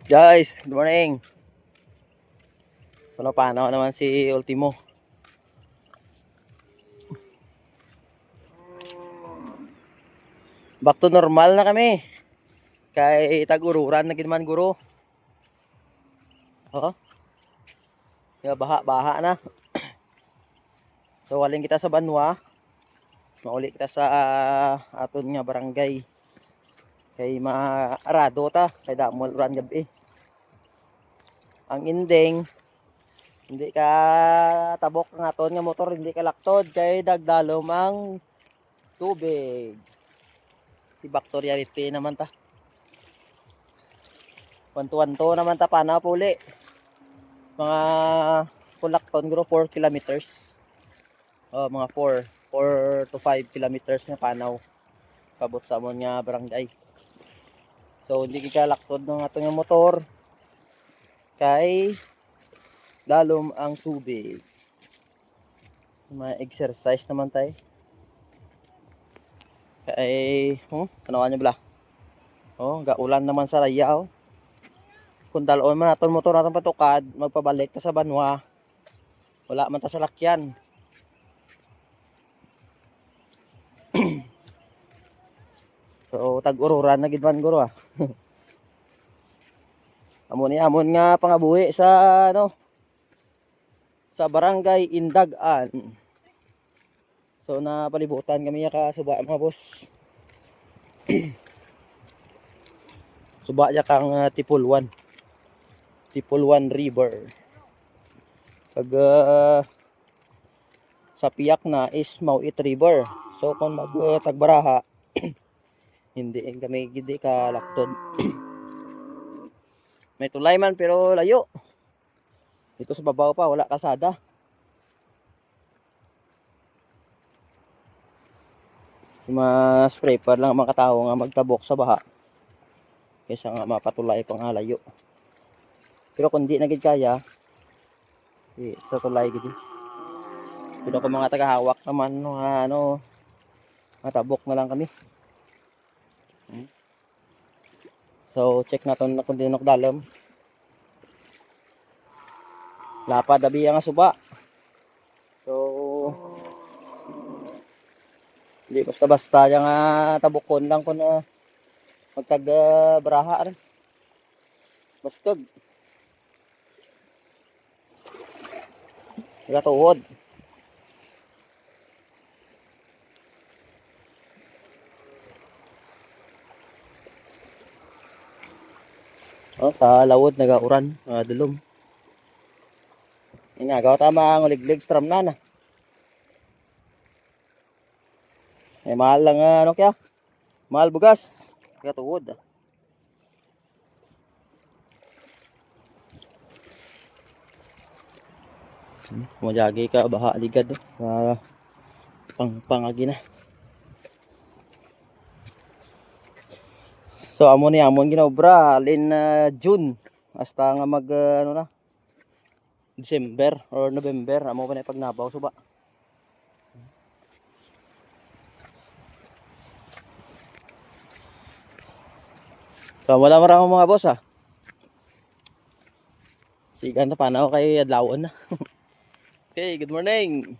Guys, good morning. Paano naman si Ultimo. Back to normal na kami. Kay tag-ururan na ginaman guro. Oh. Baha na. So waling kita sa Banwa. Mauli kita sa aton nga barangay. Kay maarado ta kay damol uran gabi. Ang ending hindi ka tabok ng aton nga motor, hindi ka laktod kay dagdalom ang tubig. Si Bacteriality naman ta. Wanto naman ta pana puli. Mga kulakton guro 4 kilometers. Mga 4 to 5 kilometers na panaw. Kabot sa amon nga barangay. So hindi ka laktod ng atong motor kay lalom ang tubig. May exercise naman tayo. Kay tanawan niyo bala. Gaulan naman sa raya Kung dalon man aton motor naton patukad, magpabalik ta sa Banwa. Wala man ta sa lakyan. So tag-ururan na gid man guro amon nga pangabuhi sa sa barangay Indagan. So napalibutan kami ka suba mga boss. Suba ya kang Tipulwan River. Pag sa piyak na is Mauit River. So kung tagBaraha hindi kami gidi ka laktod. May tulay man pero layo. Dito sa babaw pa wala kalsada. Mas prefer lang mga tao nga magtabok sa baha kaysa nga mapatulay pang halayo. Pero kung di na gid kaya sa tulay gid. Pero kung mga tagahawak naman matabok na lang kami. So check naton na kung di dalam. Lapad abi nga suba. So hindi basta-basta yang tabukon lang kung magtag baraha rin. Baskag. Gatuhod. Sa lawod nagauran, dulom. Inagaw tama ang uliglig stram na. Mahal lang kaya? Mahal bugas. Gatuhod. Kumajagi ka baha ligad pangagi na. So amon ginaobra alin June hasta nga mag December or November amo pa na pagnabaw suba. So wala marang mga boss Sigan na panaw kay adlawon na. Okay, good morning.